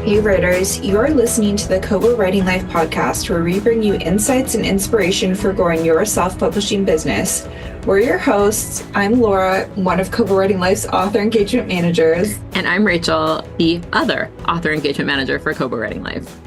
Hey writers, you're listening to the Kobo Writing Life podcast, where we bring you insights and inspiration for growing your self-publishing business. We're your hosts. I'm Laura, one of Kobo Writing Life's author engagement managers. And I'm Rachel, the other author engagement manager for Kobo Writing Life.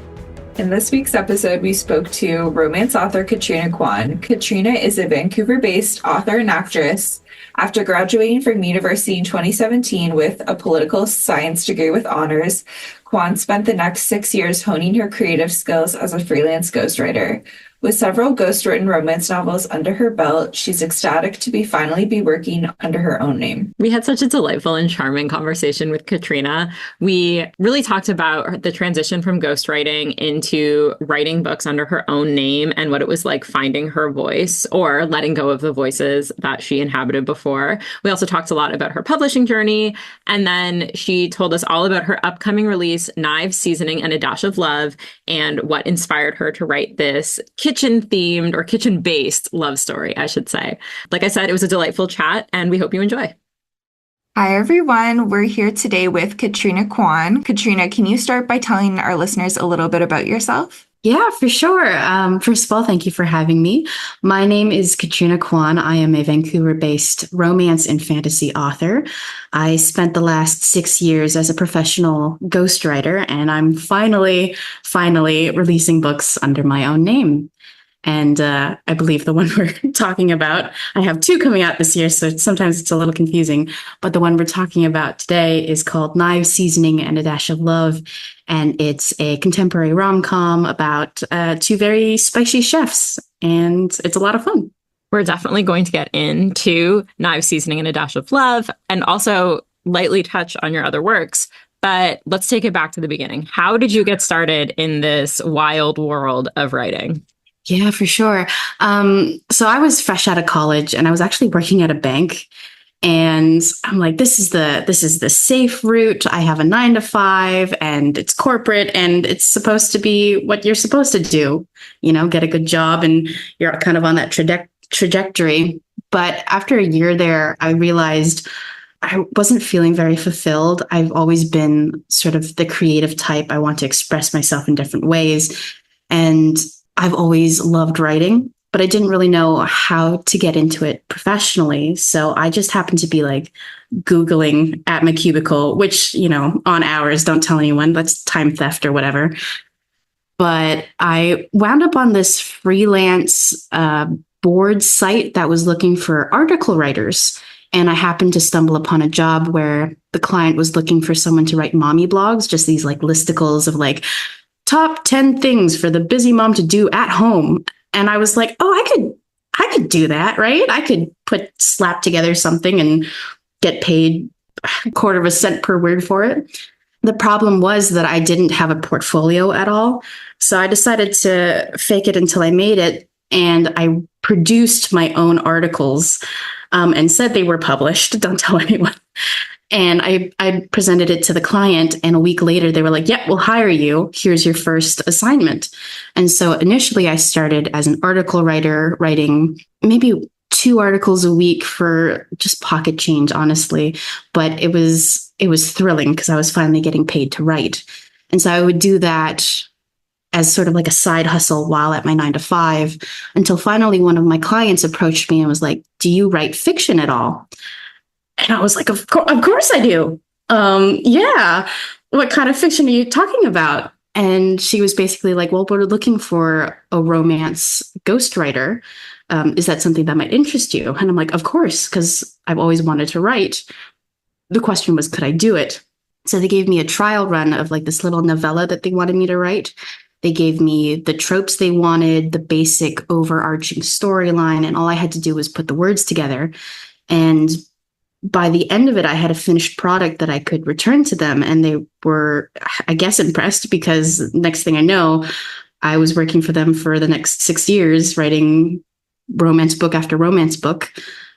In this week's episode, we spoke to romance author Katrina Kwan. Katrina is a Vancouver-based author and actress. After graduating from university in 2017 with a political science degree with honors, Kwan spent the next 6 years honing her creative skills as a freelance ghostwriter. With several ghostwritten romance novels under her belt, she's ecstatic to finally be working under her own name. We had such a delightful and charming conversation with Katrina. We really talked about the transition from ghostwriting into writing books under her own name and what it was like finding her voice or letting go of the voices that she inhabited before. We also talked a lot about her publishing journey, and then she told us all about her upcoming release, Knives, Seasoning, and a Dash of Love, and what inspired her to write this kitchen-themed or kitchen-based love story, I should say. Like I said, it was a delightful chat, and we hope you enjoy. Hi, everyone. We're here today with Katrina Kwan. Katrina, can you start by telling our listeners a little bit about yourself? Yeah, for sure. First of all, thank you for having me. My name is Katrina Kwan. I am a Vancouver-based romance and fantasy author. I spent the last 6 years as a professional ghostwriter, and I'm finally releasing books under my own name. And I believe the one we're talking about, I have two coming out this year, so sometimes it's a little confusing. But the one we're talking about today is called Knives, Seasoning, and a Dash of Love. And it's a contemporary rom-com about two very spicy chefs. And it's a lot of fun. We're definitely going to get into Knives, Seasoning, and a Dash of Love, and also lightly touch on your other works. But let's take it back to the beginning. How did you get started in this wild world of writing? Yeah, for sure. So I was fresh out of college and I was actually working at a bank, and I'm like, this is the safe route. I have a 9 to 5 and it's corporate and it's supposed to be what you're supposed to do, get a good job and you're kind of on that trajectory. But after a year there, I realized I wasn't feeling very fulfilled. I've always been sort of the creative type. I want to express myself in different ways. And I've always loved writing, but I didn't really know how to get into it professionally. So I just happened to be like Googling at my cubicle, which, on hours, don't tell anyone, that's time theft or whatever. But I wound up on this freelance board site that was looking for article writers. And I happened to stumble upon a job where the client was looking for someone to write mommy blogs, just these like listicles of like, top 10 things for the busy mom to do at home. And I was like, oh, I could do that, right? I could slap together something and get paid a quarter of a cent per word for it. The problem was that I didn't have a portfolio at all. So I decided to fake it until I made it. And I produced my own articles and said they were published. Don't tell anyone. And I presented it to the client, and a week later they were like, yep, we'll hire you. Here's your first assignment. And so initially I started as an article writer, writing maybe 2 articles a week for just pocket change, honestly. But it was thrilling because I was finally getting paid to write. And so I would do that as sort of like a side hustle while at my 9 to 5, until finally one of my clients approached me and was like, do you write fiction at all? And I was like, of course I do. Yeah. What kind of fiction are you talking about? And she was basically like, well, we're looking for a romance ghostwriter. Is that something that might interest you? And I'm like, of course, because I've always wanted to write. The question was, could I do it? So they gave me a trial run of like this little novella that they wanted me to write. They gave me the tropes they wanted, the basic overarching storyline, and all I had to do was put the words together. And by the end of it, I had a finished product that I could return to them. And they were, I guess, impressed, because next thing I know, I was working for them for the next 6 years, writing romance book after romance book.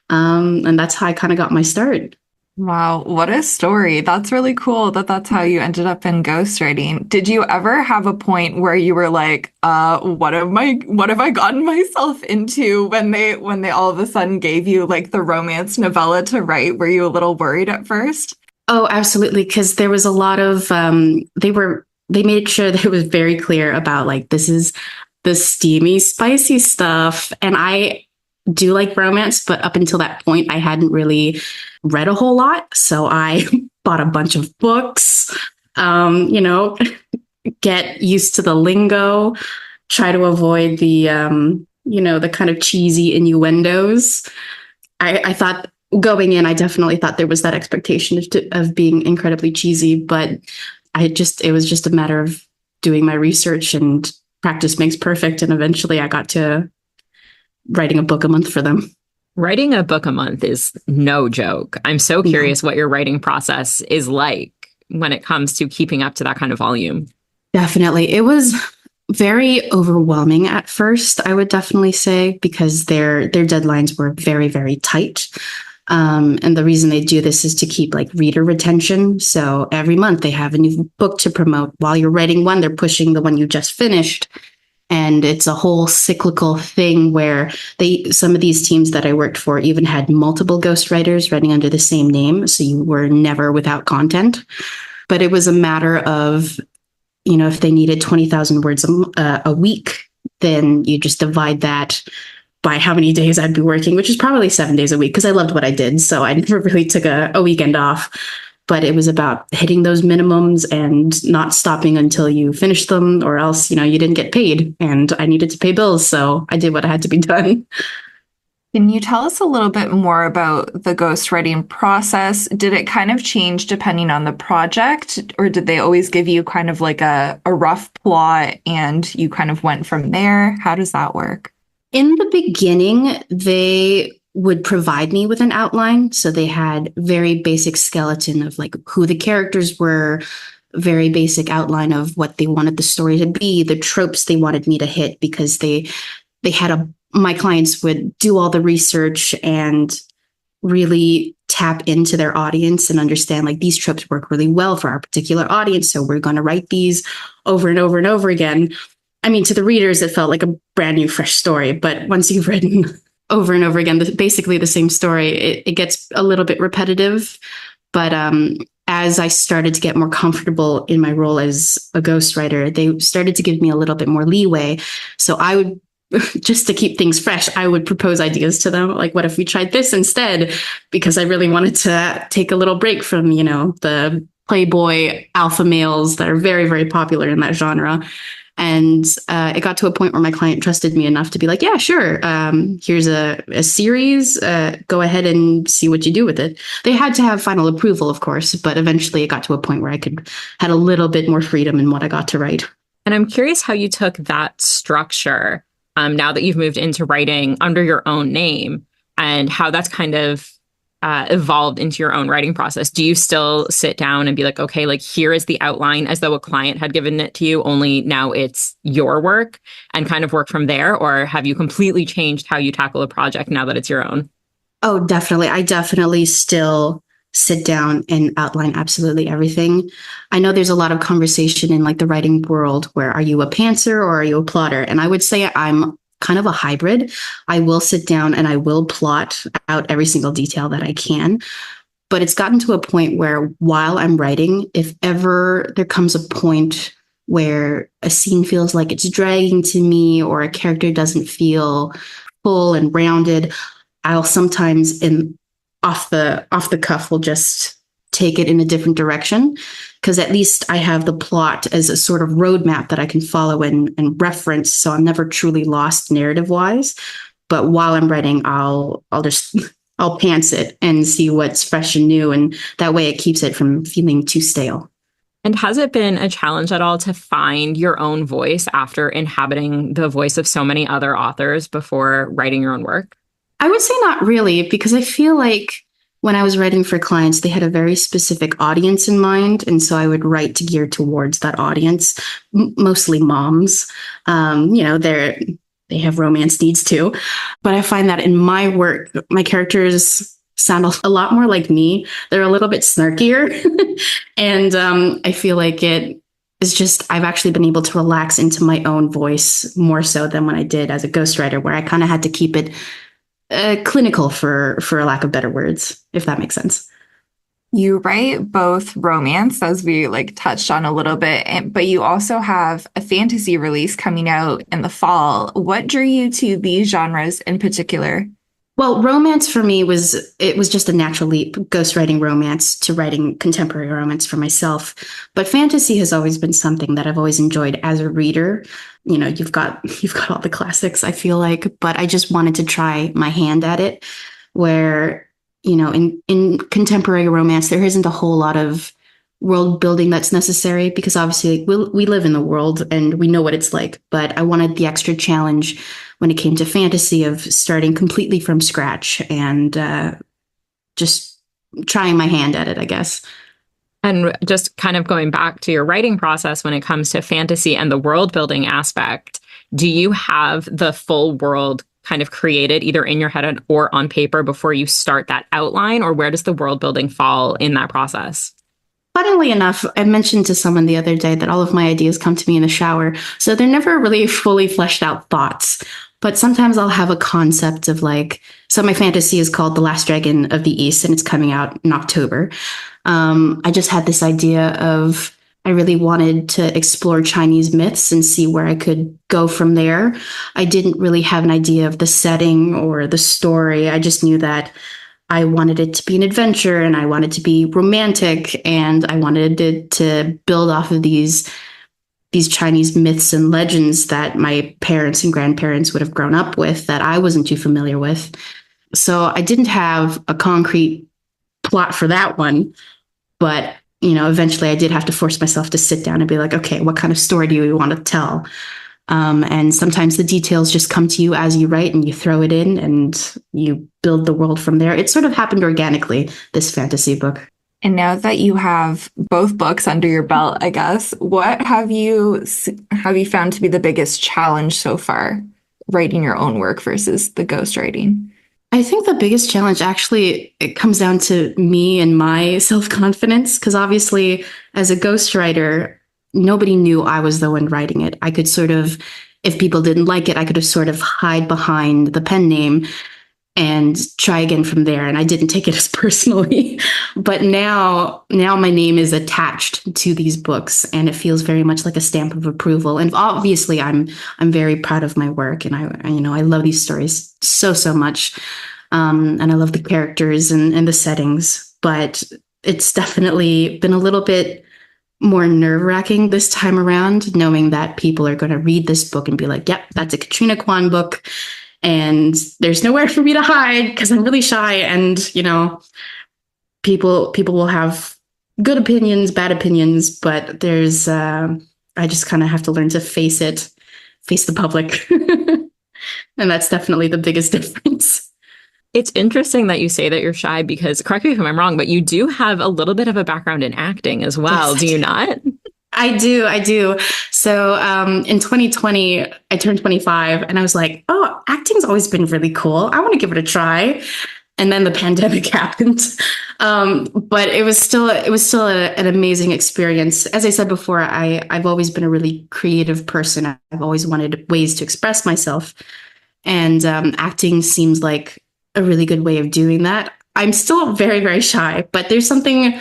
And that's how I kind of got my start. Wow, what a story. That's really cool that's how you ended up in ghostwriting. Did you ever have a point where you were like, what have I gotten myself into, when they all of a sudden gave you like the romance novella to write? Were you a little worried at first? Oh, absolutely. Because there was a lot of, they were they made sure that it was very clear about like, this is the steamy, spicy stuff. And I do like romance, but up until that point, I hadn't really read a whole lot. So I bought a bunch of books, you know, get used to the lingo, try to avoid the, you know, the kind of cheesy innuendos. I thought going in, I definitely thought there was that expectation of being incredibly cheesy, but it was just a matter of doing my research, and practice makes perfect. And eventually I got to writing a book a month for them. Writing a book a month is no joke. I'm so curious what your writing process is like when it comes to keeping up to that kind of volume. Definitely. It was very overwhelming at first, I would definitely say, because their deadlines were very, very tight. And the reason they do this is to keep like reader retention. So every month they have a new book to promote. While you're writing one, they're pushing the one you just finished. And it's a whole cyclical thing where some of these teams that I worked for even had multiple ghostwriters writing under the same name. So you were never without content. But it was a matter of, you know, if they needed 20,000 words a week, then you just divide that by how many days I'd be working, which is probably 7 days a week, because I loved what I did. So I never really took a weekend off. But it was about hitting those minimums and not stopping until you finished them, or else, you know, you didn't get paid. And I needed to pay bills. So I did what had to be done. Can you tell us a little bit more about the ghostwriting process? Did it kind of change depending on the project, or did they always give you kind of like a rough plot and you kind of went from there? How does that work? In the beginning, they would provide me with an outline. So they had very basic skeleton of like who the characters were, very basic outline of what they wanted the story to be, the tropes they wanted me to hit, because they had my clients would do all the research and really tap into their audience and understand like these tropes work really well for our particular audience. So we're going to write these over and over and over again. I mean, to the readers, it felt like a brand new, fresh story. But once you've written over and over again, basically the same story, it gets a little bit repetitive. But as I started to get more comfortable in my role as a ghostwriter, they started to give me a little bit more leeway. So I would, just to keep things fresh, I would propose ideas to them. Like, what if we tried this instead? Because I really wanted to take a little break from, you know, the Playboy alpha males that are very, very popular in that genre. And it got to a point where my client trusted me enough to be like, yeah, sure. Here's a series. Go ahead and see what you do with it. They had to have final approval, of course, but eventually it got to a point where I had a little bit more freedom in what I got to write. And I'm curious how you took that structure now that you've moved into writing under your own name, and how that's kind of evolved into your own writing process. Do you still sit down and be like, okay, like here is the outline as though a client had given it to you, only now it's your work, and kind of work from there? Or have you completely changed how you tackle a project now that it's your own? Oh, definitely. I definitely still sit down and outline absolutely everything. I know there's a lot of conversation in like the writing world where are you a pantser or are you a plotter? And I would say I'm kind of a hybrid. I will sit down and I will plot out every single detail that I can. But it's gotten to a point where while I'm writing, if ever there comes a point where a scene feels like it's dragging to me or a character doesn't feel full and rounded, I'll sometimes off the cuff will just take it in a different direction, because at least I have the plot as a sort of roadmap that I can follow and reference. So I'm never truly lost narrative wise. But while I'm writing, I'll pants it and see what's fresh and new. And that way it keeps it from feeling too stale. And has it been a challenge at all to find your own voice after inhabiting the voice of so many other authors before writing your own work? I would say not really, because I feel like when I was writing for clients, they had a very specific audience in mind. And so I would write to gear towards that audience, mostly moms. They have romance needs too. But I find that in my work, my characters sound a lot more like me. They're a little bit snarkier. And I feel like it is just, I've actually been able to relax into my own voice more so than when I did as a ghostwriter, where I kind of had to keep it clinical for a lack of better words, if that makes sense. You write both romance, as we like touched on a little bit, but you also have a fantasy release coming out in the fall. What drew you to these genres in particular? Well, romance for me was just a natural leap, ghostwriting romance to writing contemporary romance for myself. But fantasy has always been something that I've always enjoyed as a reader. You know, you've got all the classics, I feel like, but I just wanted to try my hand at it where, you know, in contemporary romance there isn't a whole lot of world building that's necessary because obviously we live in the world and we know what it's like, but I wanted the extra challenge when it came to fantasy of starting completely from scratch and just trying my hand at it, I guess. And just kind of going back to your writing process when it comes to fantasy and the world building aspect, do you have the full world kind of created either in your head or on paper before you start that outline, or where does the world building fall in that process? Funnily enough, I mentioned to someone the other day that all of my ideas come to me in the shower. So they're never really fully fleshed out thoughts. But sometimes I'll have a concept of like, so my fantasy is called The Last Dragon of the East, and it's coming out in October. I just had this idea of I really wanted to explore Chinese myths and see where I could go from there. I didn't really have an idea of the setting or the story. I just knew that I wanted it to be an adventure and I wanted to be romantic and I wanted it to build off of these Chinese myths and legends that my parents and grandparents would have grown up with that I wasn't too familiar with. So I didn't have a concrete plot for that one, but you know, eventually I did have to force myself to sit down and be like, okay, what kind of story do you want to tell? And sometimes the details just come to you as you write and you throw it in and you build the world from there. It sort of happened organically, this fantasy book. And now that you have both books under your belt, I guess, what have you found to be the biggest challenge so far, writing your own work versus the ghostwriting? I think the biggest challenge actually it comes down to me and my self-confidence, because obviously as a ghostwriter, nobody knew I was the one writing it. I could sort of, if people didn't like it, I could have sort of hide behind the pen name and try again from there. And I didn't take it as personally. But now my name is attached to these books and it feels very much like a stamp of approval. And obviously I'm very proud of my work. And I love these stories so much. And I love the characters and the settings, but it's definitely been a little bit more nerve-wracking this time around, knowing that people are going to read this book and be like, yep, that's a Katrina Kwan book. And there's nowhere for me to hide because I'm really shy. And, you know, people will have good opinions, bad opinions, but there's, I just kind of have to learn to face the public. And that's definitely the biggest difference. It's interesting that you say that you're shy because, correct me if I'm wrong, but you do have a little bit of a background in acting as well, Yes, do you not? I do. So in 2020, I turned 25 and I was like, oh, acting's always been really cool. I want to give it a try. And then the pandemic happened. But it was still an amazing experience. As I said before, I've always been a really creative person. I've always wanted ways to express myself. And acting seems like a really good way of doing that. I'm still very, very shy, but there's something,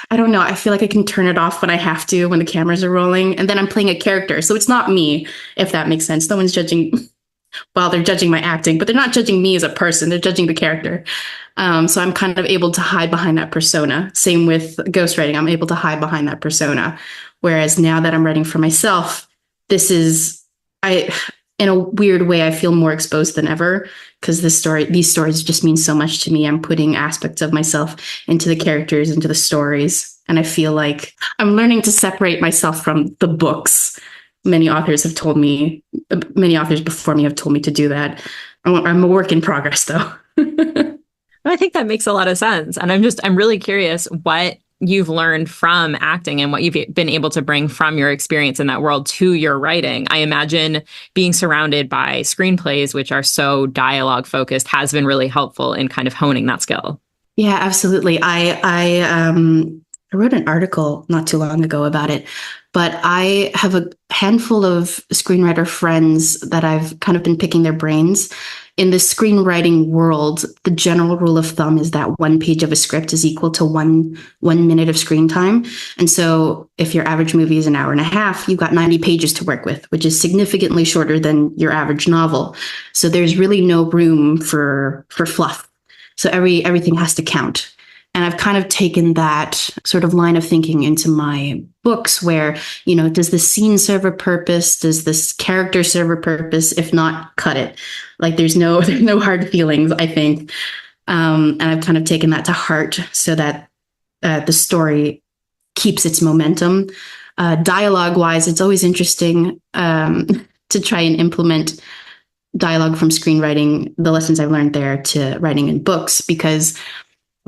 I don't know. I feel like I can turn it off when I have to, when the cameras are rolling, and then I'm playing a character. So it's not me, if that makes sense. No one's judging, well, they're judging my acting, but they're not judging me as a person. They're judging the character. So I'm kind of able to hide behind that persona. Same with ghostwriting. I'm able to hide behind that persona. Whereas now that I'm writing for myself, in a weird way, I feel more exposed than ever because these stories just mean so much to me. I'm putting aspects of myself into the characters, into the stories. And I feel like I'm learning to separate myself from the books. Many authors before me have told me to do that. I'm a work in progress though. I think that makes a lot of sense. And I'm really curious what you've learned from acting and what you've been able to bring from your experience in that world to your writing. I imagine being surrounded by screenplays, which are so dialogue focused, has been really helpful in kind of honing that skill. Yeah, absolutely. I wrote an article not too long ago about it, but I have a handful of screenwriter friends that I've kind of been picking their brains. in the screenwriting world, the general rule of thumb is that 1 page of a script is equal to one minute of screen time. And so if your average movie is an hour and a half, you've got 90 pages to work with, which is significantly shorter than your average novel. So there's really no room for fluff. So everything has to count. And I've kind of taken that sort of line of thinking into my books where, does the scene serve a purpose? Does this character serve a purpose? If not, cut it. Like there's no hard feelings, I think. And I've kind of taken that to heart so that the story keeps its momentum. Dialogue-wise, it's always interesting to try and implement dialogue from screenwriting, the lessons I've learned there, to writing in books, because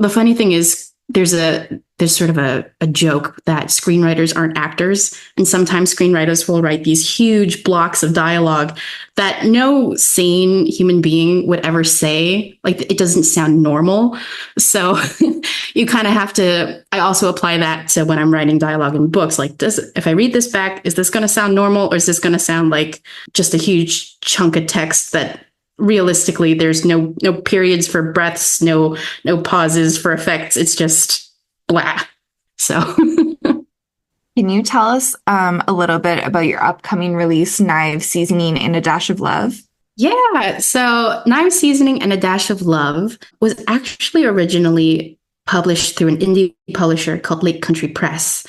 the funny thing is there's sort of a joke that screenwriters aren't actors. And sometimes screenwriters will write these huge blocks of dialogue that no sane human being would ever say. Like, it doesn't sound normal. So you kind of have to, I also apply that to when I'm writing dialogue in books. Like, if I read this back, is this going to sound normal, or is this going to sound like just a huge chunk of text that realistically there's no periods for breaths, no pauses for effects. It's just blah. So can you tell us a little bit about your upcoming release, Knives, Seasoning, and a Dash of Love? Yeah. So Knives, Seasoning, and a Dash of Love was actually originally published through an indie publisher called Lake Country Press.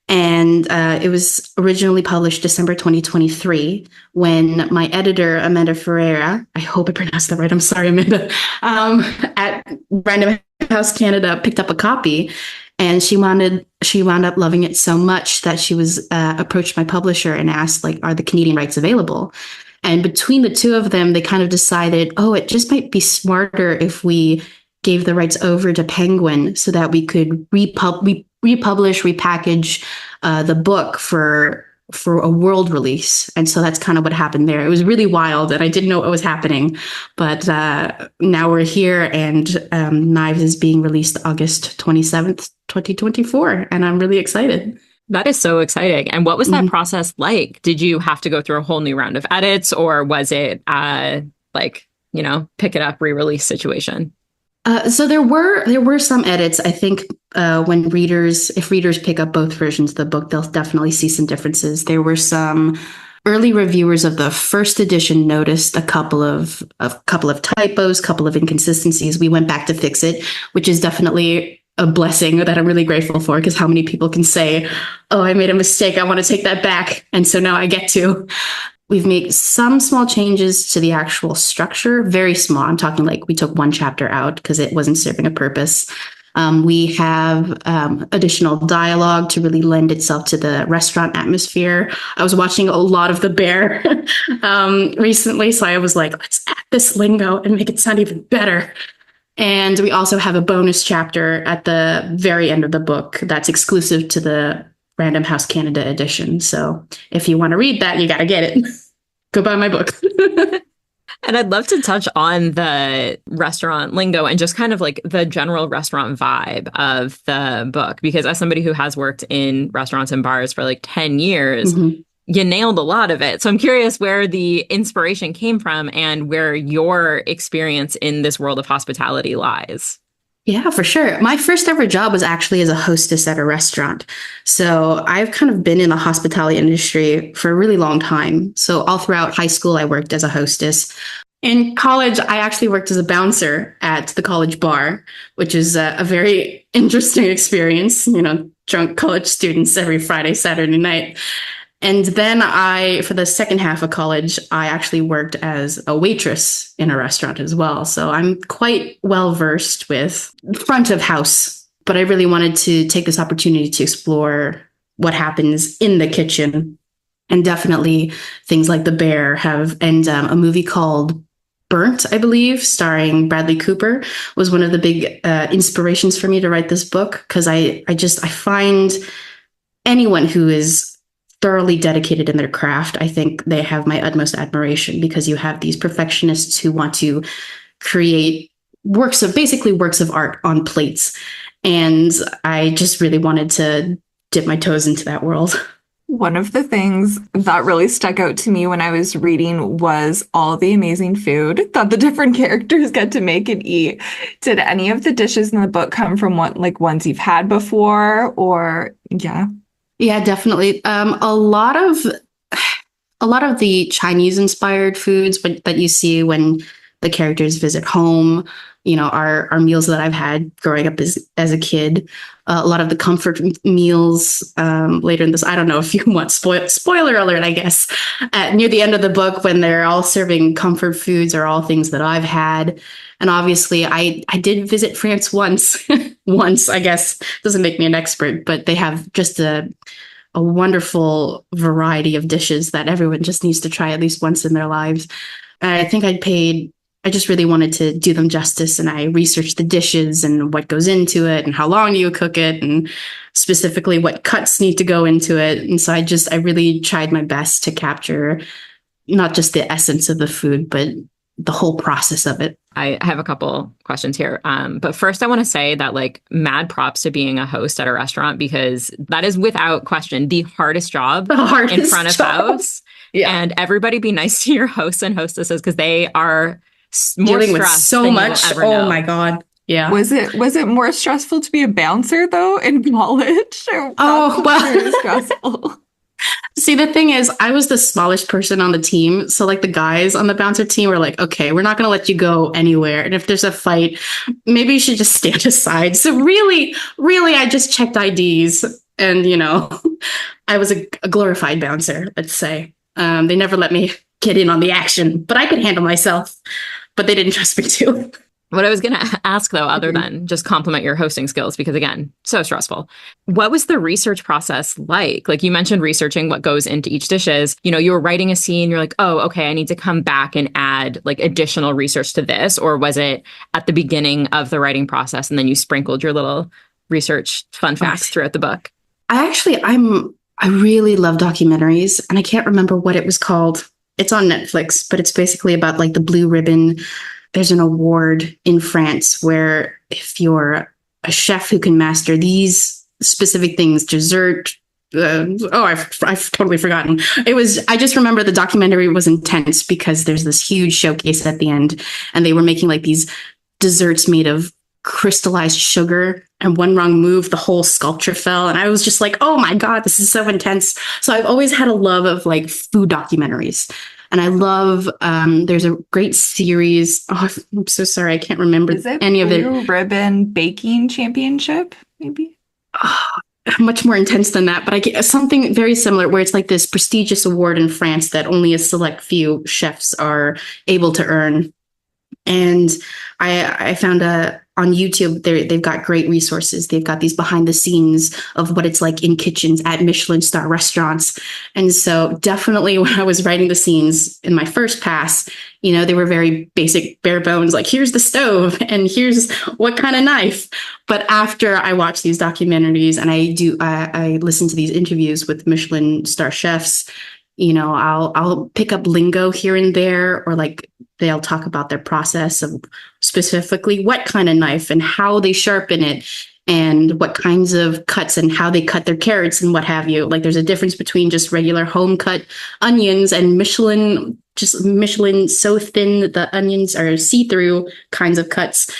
And it was originally published December 2023 when my editor, Amanda Ferreira, I hope I pronounced that right, I'm sorry, Amanda, at Random House Canada picked up a copy, and she wound up loving it so much that she was approached my publisher and asked, like, are the Canadian rights available? And between the two of them, they kind of decided, it just might be smarter if we gave the rights over to Penguin so that we could republish, repackage the book for a world release. And so that's kind of what happened there. It was really wild, and I didn't know what was happening. But now we're here, and Knives is being released August 27th, 2024. And I'm really excited. That is so exciting. And what was that process like? Did you have to go through a whole new round of edits, or was it pick it up, re-release situation? So there were some edits. I think if readers pick up both versions of the book, they'll definitely see some differences. There were some early reviewers of the first edition noticed a couple of typos, couple of inconsistencies. We went back to fix it, which is definitely a blessing that I'm really grateful for, because how many people can say, "Oh, I made a mistake, I want to take that back," and so now I get to. We've made some small changes to the actual structure, very small. I'm talking like we took one chapter out because it wasn't serving a purpose. We have additional dialogue to really lend itself to the restaurant atmosphere. I was watching a lot of The Bear recently, so I was like, let's add this lingo and make it sound even better. And we also have a bonus chapter at the very end of the book that's exclusive to the Random House Canada edition. So if you want to read that, you got to get it. Go buy my book. And I'd love to touch on the restaurant lingo and just kind of like the general restaurant vibe of the book, because as somebody who has worked in restaurants and bars for like 10 years, you nailed a lot of it. So I'm curious where the inspiration came from and where your experience in this world of hospitality lies. Yeah, for sure. My first ever job was actually as a hostess at a restaurant. So I've kind of been in the hospitality industry for a really long time. So all throughout high school, I worked as a hostess. In college, I actually worked as a bouncer at the college bar, which is a very interesting experience, drunk college students every Friday, Saturday night. And then for the second half of college, I actually worked as a waitress in a restaurant as well. So I'm quite well versed with front of house, but I really wanted to take this opportunity to explore what happens in the kitchen. And definitely things like The Bear and a movie called Burnt, I believe, starring Bradley Cooper, was one of the big inspirations for me to write this book, because I find anyone who is thoroughly dedicated in their craft, I think they have my utmost admiration, because you have these perfectionists who want to create works of art on plates. And I just really wanted to dip my toes into that world. One of the things that really stuck out to me when I was reading was all the amazing food that the different characters get to make and eat. Did any of the dishes in the book come from ones you've had before or yeah? Yeah, definitely. A lot of the Chinese inspired foods that you see when the characters visit home, are meals that I've had growing up as a kid. A lot of the comfort meals later in this. I don't know if you want spoiler alert, I guess. Near the end of the book, when they're all serving comfort foods, are all things that I've had. And obviously, I did visit France once. Once, I guess, doesn't make me an expert, but they have just a wonderful variety of dishes that everyone just needs to try at least once in their lives. I think I just really wanted to do them justice, and I researched the dishes and what goes into it and how long you cook it and specifically what cuts need to go into it. And so I really tried my best to capture not just the essence of the food, but the whole process of it. I have a couple questions here. But first I want to say that mad props to being a host at a restaurant, because that is without question the hardest job in front of house. Yeah. And everybody be nice to your hosts and hostesses, because they are more dealing with stressed so than much. you will ever know. Oh my God. Yeah. Was it more stressful to be a bouncer though in college? Oh, well, very stressful. See, the thing is, I was the smallest person on the team. So the guys on the bouncer team were like, okay, we're not going to let you go anywhere. And if there's a fight, maybe you should just stand aside. So really, I just checked IDs and, I was a glorified bouncer, let's say. They never let me get in on the action, but I could handle myself. But they didn't trust me to. What I was going to ask, though, other than just compliment your hosting skills, because, again, so stressful. What was the research process like? You mentioned researching what goes into each dishes. You were writing a scene. You're like, oh, OK, I need to come back and add additional research to this. Or was it at the beginning of the writing process and then you sprinkled your little research fun facts throughout the book? I really love documentaries, and I can't remember what it was called. It's on Netflix, but it's basically about the blue ribbon. There's an award in France where if you're a chef who can master these specific things, dessert. I've totally forgotten. I just remember the documentary was intense because there's this huge showcase at the end, and they were making these desserts made of crystallized sugar, and one wrong move, the whole sculpture fell. And I was just like, oh my God, this is so intense. So I've always had a love of food documentaries. And I love, there's a great series. Oh, I'm so sorry. I can't remember any of it. Blue Ribbon Baking Championship, maybe? Oh, much more intense than that. But I get something very similar where it's this prestigious award in France that only a select few chefs are able to earn. And I found on YouTube, they've got great resources. They've got these behind the scenes of what it's like in kitchens at Michelin star restaurants. And so definitely when I was writing the scenes in my first pass, they were very basic, bare bones, here's the stove and here's what kind of knife. But after I watch these documentaries and I listen to these interviews with Michelin star chefs, I'll pick up lingo here and there, or they'll talk about their process of specifically what kind of knife and how they sharpen it and what kinds of cuts and how they cut their carrots and what have you. There's a difference between just regular home cut onions and Michelin so thin that the onions are see-through kinds of cuts.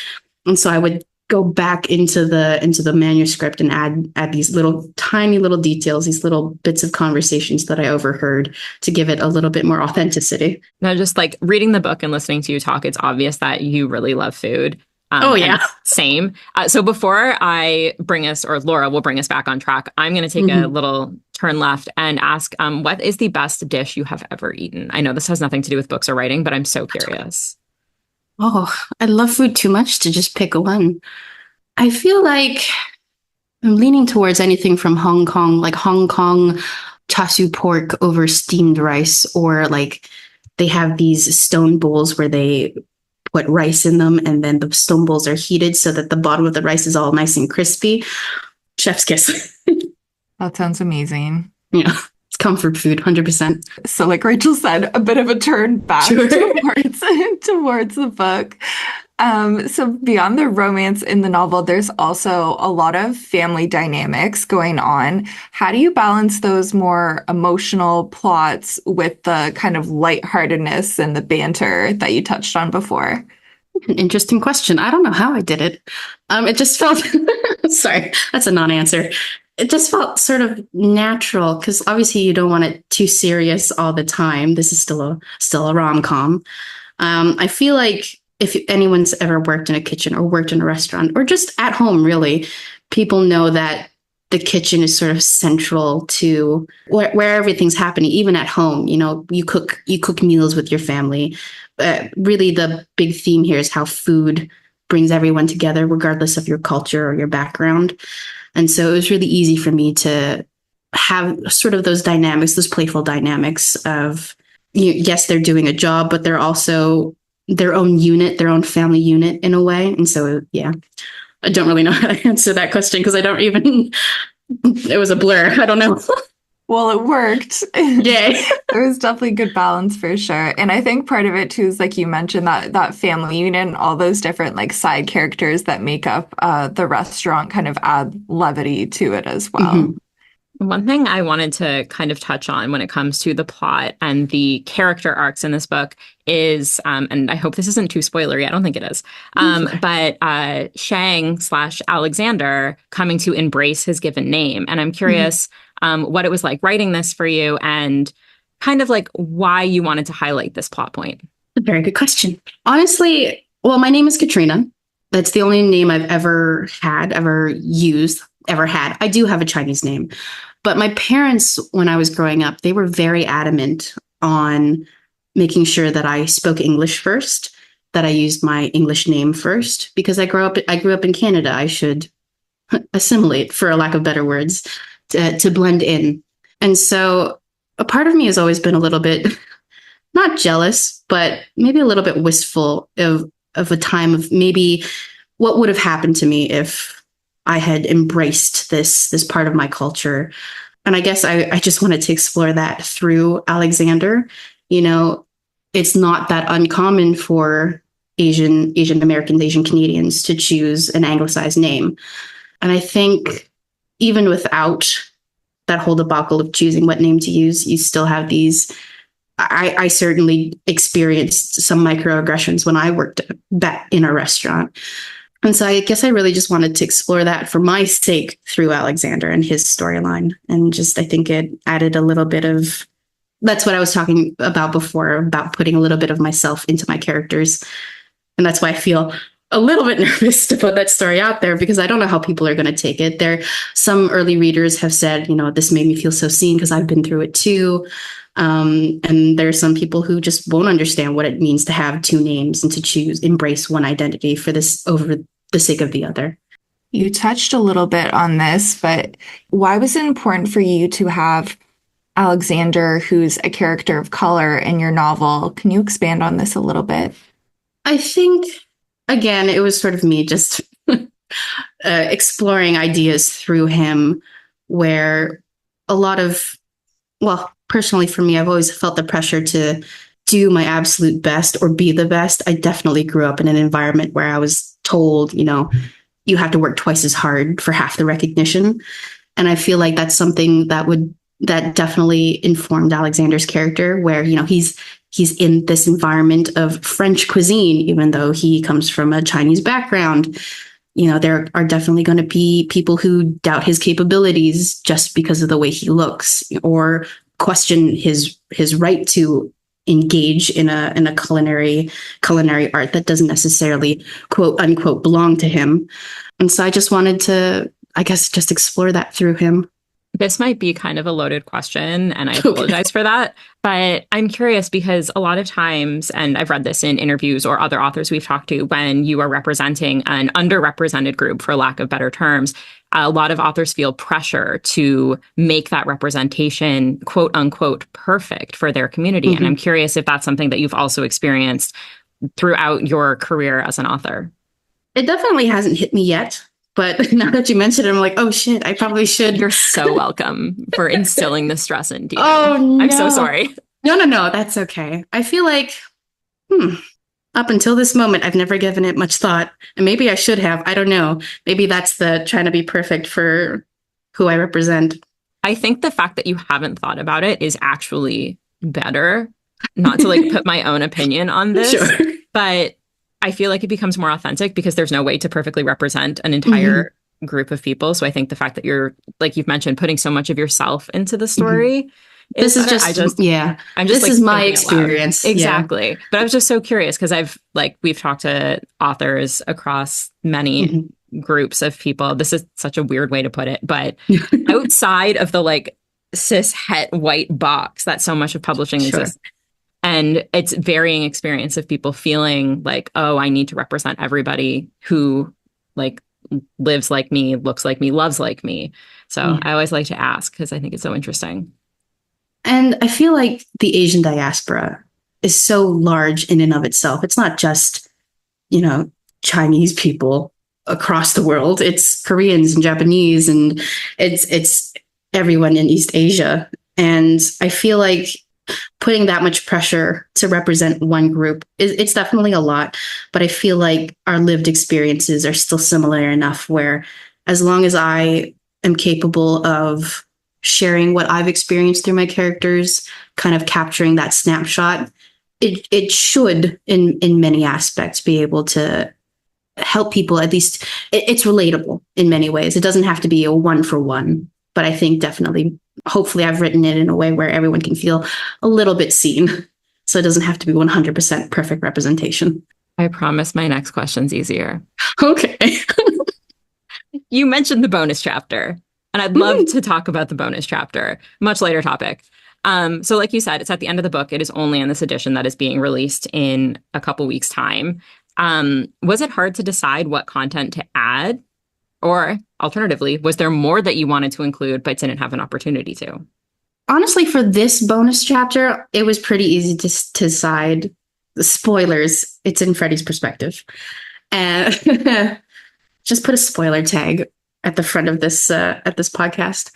And so I would go back into the manuscript and add these tiny little details, these little bits of conversations that I overheard to give it a little bit more authenticity. Now, just reading the book and listening to you talk, it's obvious that you really love food. Oh, yeah. Same. So before I bring us, or Laura will bring us back on track, I'm going to take a little turn left and ask, what is the best dish you have ever eaten? I know this has nothing to do with books or writing, but I'm so curious. Oh, I love food too much to just pick one. I feel like I'm leaning towards anything from Hong Kong, Hong Kong char siu pork over steamed rice, or they have these stone bowls where they put rice in them and then the stone bowls are heated so that the bottom of the rice is all nice and crispy. Chef's kiss. That sounds amazing. Yeah. Comfort food, 100%. So like Rachel said, a bit of a turn back towards the book. So beyond the romance in the novel, there's also a lot of family dynamics going on. How do you balance those more emotional plots with the kind of lightheartedness and the banter that you touched on before? An interesting question. I don't know how I did it. It just felt, sorry, that's a non-answer. It just felt sort of natural because obviously you don't want it too serious all the time. This is still a rom-com. I feel like if anyone's ever worked in a kitchen or worked in a restaurant or just at home, really, people know that the kitchen is sort of central to where everything's happening, even at home. You know, you cook meals with your family. Really, the big theme here is how food brings everyone together, regardless of your culture or your background. And so it was really easy for me to have sort of those dynamics, those playful dynamics of, yes, they're doing a job, but they're also their own unit, their own family unit in a way. And so, yeah, I don't really know how to answer that question because it was a blur. I don't know. Well, it worked. Yay. There was definitely good balance for sure. And I think part of it too is like you mentioned that family unit and all those different like side characters that make up the restaurant kind of add levity to it as well. Mhm. One thing I wanted to kind of touch on when it comes to the plot and the character arcs in this book is, and I hope this isn't too spoilery, I don't think it is, but Shang/Alexander coming to embrace his given name. And I'm curious what it was like writing this for you and kind of like why you wanted to highlight this plot point. A very good question. Honestly, well, my name is Katrina. That's the only name I've ever had, ever used, ever had. I do have a Chinese name. But my parents, when I was growing up, they were very adamant on making sure that I spoke English first, that I used my English name first, because I grew up in Canada. I should assimilate, for a lack of better words, to blend in. And so a part of me has always been a little bit, not jealous, but maybe a little bit wistful of a time of maybe what would have happened to me if I had embraced this part of my culture. And I guess I just wanted to explore that through Alexander. You know, it's not that uncommon for Asian Americans, Asian Canadians to choose an anglicized name. And I think even without that whole debacle of choosing what name to use, you still have these. I certainly experienced some microaggressions when I worked back in a restaurant. And so I guess I really just wanted to explore that for my sake through Alexander and his storyline. And just, I think it added a little bit of, that's what I was talking about before, about putting a little bit of myself into my characters. And that's why I feel a little bit nervous to put that story out there because I don't know how people are going to take it. Some early readers have said, you know, this made me feel so seen because I've been through it too. And there are some people who just won't understand what it means to have two names and to embrace one identity for this over the sake of the other. You touched a little bit on this, but why was it important for you to have Alexander, who's a character of color in your novel? Can you expand on this a little bit? I think, again, it was sort of me just exploring ideas through him where a lot of, well, personally for me, I've always felt the pressure to do my absolute best or be the best. I definitely grew up in an environment where I was told, you know, you have to work twice as hard for half the recognition. And I feel like that's something that definitely informed Alexander's character, where, you know, he's in this environment of French cuisine, even though he comes from a Chinese background. You know, there are definitely going to be people who doubt his capabilities just because of the way he looks or question his right to engage in a culinary art that doesn't necessarily quote unquote belong to him. And so I just wanted to, I guess, just explore that through him. This might be kind of a loaded question, and I apologize for that. But I'm curious because a lot of times, and I've read this in interviews or other authors we've talked to, when you are representing an underrepresented group, for lack of better terms, a lot of authors feel pressure to make that representation, quote unquote, perfect for their community. Mm-hmm. And I'm curious if that's something that you've also experienced throughout your career as an author. It definitely hasn't hit me yet. But now that you mentioned it, I'm like, oh, shit, I probably should. You're so welcome for instilling the stress into you. Oh, no. I'm so sorry. No, that's okay. I feel like, Up until this moment, I've never given it much thought. And maybe I should have. I don't know. Maybe that's the trying to be perfect for who I represent. I think the fact that you haven't thought about it is actually better. Not to like put my own opinion on this, Sure. but I feel like it becomes more authentic because there's no way to perfectly represent an entire group of people. So I think the fact that you're, like you've mentioned, putting so much of yourself into the story. This is just, I'm just, this is my experience. Exactly. Yeah. But I was just so curious because we've talked to authors across many groups of people. This is such a weird way to put it, but outside of the like cis het white box that so much of publishing exists. And it's varying experience of people feeling like, oh, I need to represent everybody who like lives like me, looks like me, loves like me. So I always like to ask because I think it's so interesting. And I feel like the Asian diaspora is so large in and of itself. It's not just, Chinese people across the world. It's Koreans and Japanese, and it's everyone in East Asia. And I feel like putting that much pressure to represent one group, it's definitely a lot. But I feel like our lived experiences are still similar enough where as long as I am capable of sharing what I've experienced through my characters, kind of capturing that snapshot, it should, in many aspects, be able to help people. At least it's relatable in many ways. It doesn't have to be a one for one, but I think definitely, hopefully I've written it in a way where everyone can feel a little bit seen. So it doesn't have to be 100% perfect representation. I promise my next question's easier. Okay. You mentioned the bonus chapter. And I'd love to talk about the bonus chapter, much later topic. So like you said, it's at the end of the book. It is only in this edition that is being released in a couple weeks' time. Was it hard to decide what content to add? Or alternatively, was there more that you wanted to include but didn't have an opportunity to? Honestly, for this bonus chapter, it was pretty easy to decide. The spoilers, it's in Freddie's perspective. And just put a spoiler tag at the front of this podcast.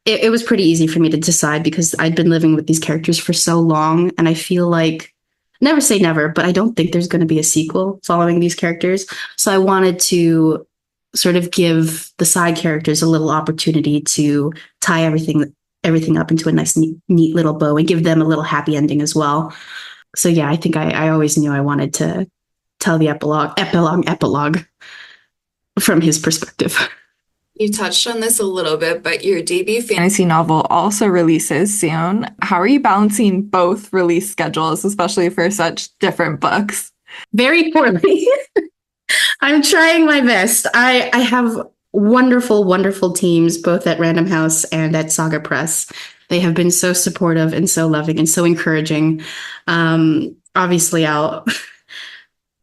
It was pretty easy for me to decide because I'd been living with these characters for so long, and I feel like, never say never, but I don't think there's going to be a sequel following these characters. So I wanted to sort of give the side characters a little opportunity to tie everything up into a nice, neat little bow and give them a little happy ending as well. So yeah, I think I always knew I wanted to tell the epilogue from his perspective. You touched on this a little bit, but your debut fantasy novel also releases soon. How are you balancing both release schedules, especially for such different books? Very poorly. I'm trying my best. I have wonderful, wonderful teams, both at Random House and at Saga Press. They have been so supportive and so loving and so encouraging. Obviously, I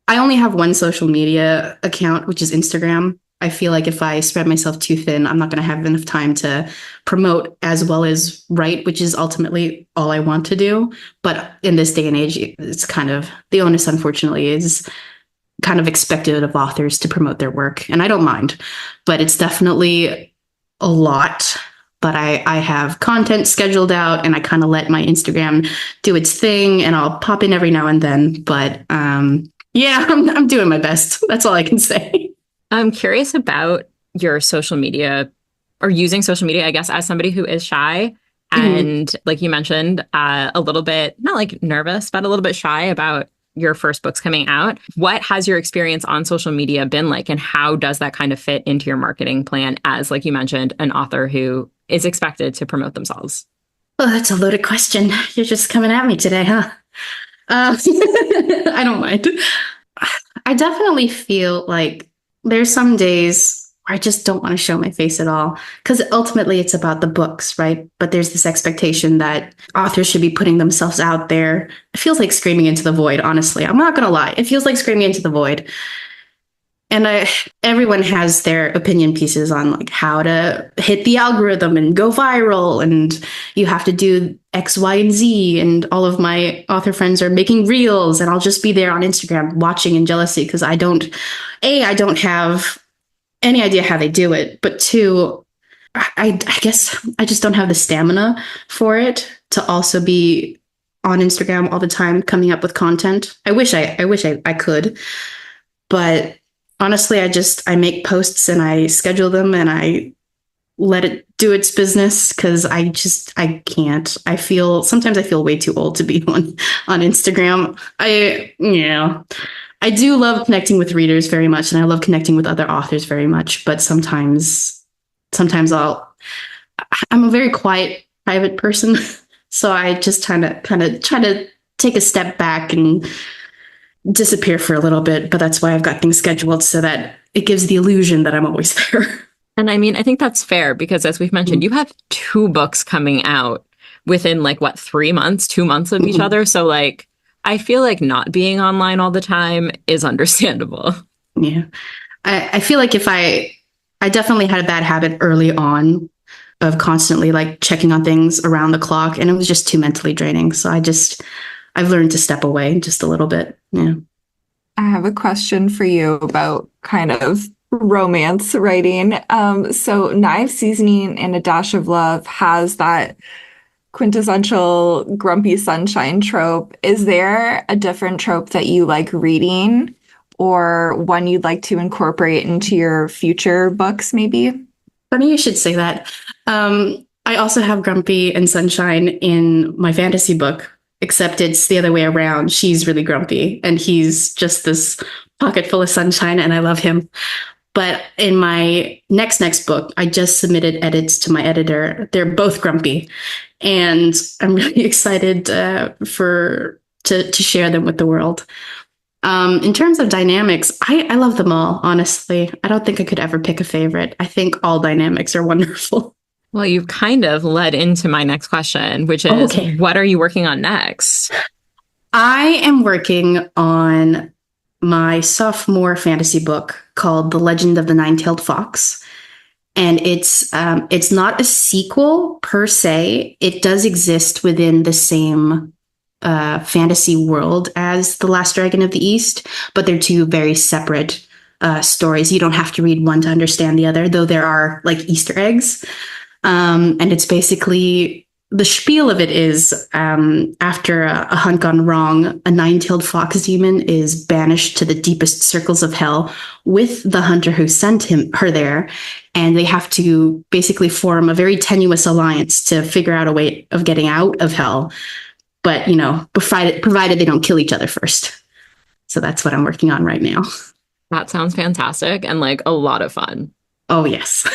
only have one social media account, which is Instagram. I feel like if I spread myself too thin, I'm not going to have enough time to promote as well as write, which is ultimately all I want to do. But in this day and age, it's kind of the onus, unfortunately, is kind of expected of authors to promote their work. And I don't mind, but it's definitely a lot. But I have content scheduled out and I kind of let my Instagram do its thing and I'll pop in every now and then. But yeah, I'm doing my best. That's all I can say. I'm curious about your social media or using social media, I guess, as somebody who is shy. And like you mentioned, a little bit, not like nervous, but a little bit shy about your first books coming out. What has your experience on social media been like? And how does that kind of fit into your marketing plan as, like you mentioned, an author who is expected to promote themselves? Well, that's a loaded question. You're just coming at me today, huh? I don't mind. I definitely feel like there's some days where I just don't want to show my face at all because ultimately it's about the books, right? But there's this expectation that authors should be putting themselves out there. It feels like screaming into the void, honestly. I'm not going to lie. It feels like screaming into the void. And everyone has their opinion pieces on like how to hit the algorithm and go viral. And you have to do X, Y, and Z. And all of my author friends are making reels. And I'll just be there on Instagram watching in jealousy because I don't have any idea how they do it. But two, I guess I just don't have the stamina for it to also be on Instagram all the time coming up with content. I wish I could, but honestly, I make posts and I schedule them and I let it do its business because I can't. Sometimes I feel way too old to be on Instagram. I do love connecting with readers very much, and I love connecting with other authors very much. But sometimes I'm a very quiet, private person, so I just kind of try to take a step back and disappear for a little bit. But that's why I've got things scheduled so that it gives the illusion that I'm always there. And I mean, I think that's fair because, as we've mentioned, you have 2 books coming out within 3 months, 2 months of each other. So I feel like not being online all the time is understandable. Yeah. I feel like I definitely had a bad habit early on of constantly checking on things around the clock, and it was just too mentally draining. So I've learned to step away just a little bit. Yeah. I have a question for you about kind of romance writing. So Knives, Seasoning, and a Dash of Love has that quintessential grumpy sunshine trope. Is there a different trope that you like reading or one you'd like to incorporate into your future books, maybe? Funny you should say that. I also have grumpy and sunshine in my fantasy book, except it's the other way around. She's really grumpy and he's just this pocket full of sunshine, and I love him. But in my next book, I just submitted edits to my editor. They're both grumpy, and I'm really excited to share them with the world. In terms of dynamics, I love them all, honestly. I don't think I could ever pick a favorite. I think all dynamics are wonderful. Well, you've kind of led into my next question, which is, What are you working on next? I am working on my sophomore fantasy book called The Legend of the Nine-Tailed Fox. And it's not a sequel per se. It does exist within the same fantasy world as The Last Dragon of the East, but they're 2 very separate stories. You don't have to read one to understand the other, though there are Easter eggs. And it's basically, the spiel of it is, after a hunt gone wrong, a 9-tailed fox demon is banished to the deepest circles of hell with the hunter who sent her there. And they have to basically form a very tenuous alliance to figure out a way of getting out of hell. But, provided they don't kill each other first. So that's what I'm working on right now. That sounds fantastic and a lot of fun. Oh, yes.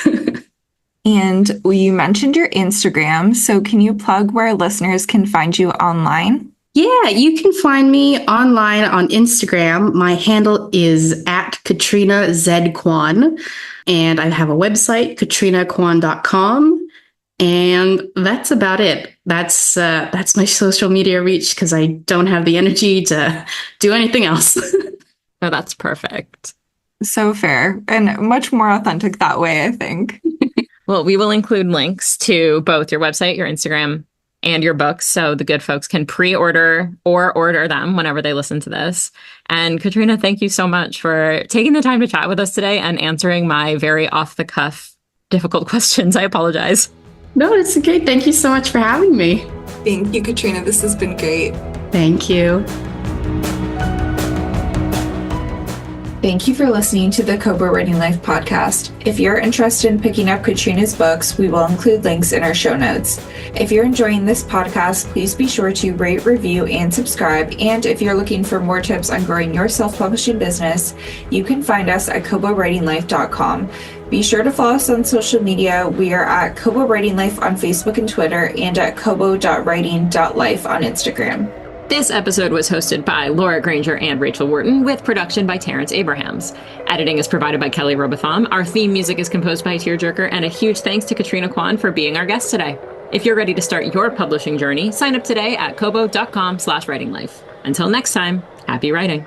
And you mentioned your Instagram, so can you plug where listeners can find you online? Yeah, you can find me online on Instagram. My handle is at Katrina Z Kwan, and I have a website, katrinakwan.com, and that's about it. That's my social media reach because I don't have the energy to do anything else. Oh, that's perfect. So fair and much more authentic that way, I think. Well, we will include links to both your website, your Instagram, and your books so the good folks can pre-order or order them whenever they listen to this. And Katrina, thank you so much for taking the time to chat with us today and answering my very off-the-cuff, difficult questions. I apologize. No, it's okay. Thank you so much for having me. Thank you, Katrina. This has been great. Thank you. Thank you for listening to the Kobo Writing Life podcast. If you're interested in picking up Katrina's books, we will include links in our show notes. If you're enjoying this podcast, please be sure to rate, review, and subscribe. And if you're looking for more tips on growing your self-publishing business, you can find us at kobowritinglife.com. Be sure to follow us on social media. We are at Kobo Writing Life on Facebook and Twitter, and at kobo.writing.life on Instagram. This episode was hosted by Laura Granger and Rachel Wharton, with production by Terrence Abrahams. Editing is provided by Kelly Robotham. Our theme music is composed by Tearjerker, and a huge thanks to Katrina Kwan for being our guest today. If you're ready to start your publishing journey, sign up today at kobo.com/writinglife. Until next time, happy writing.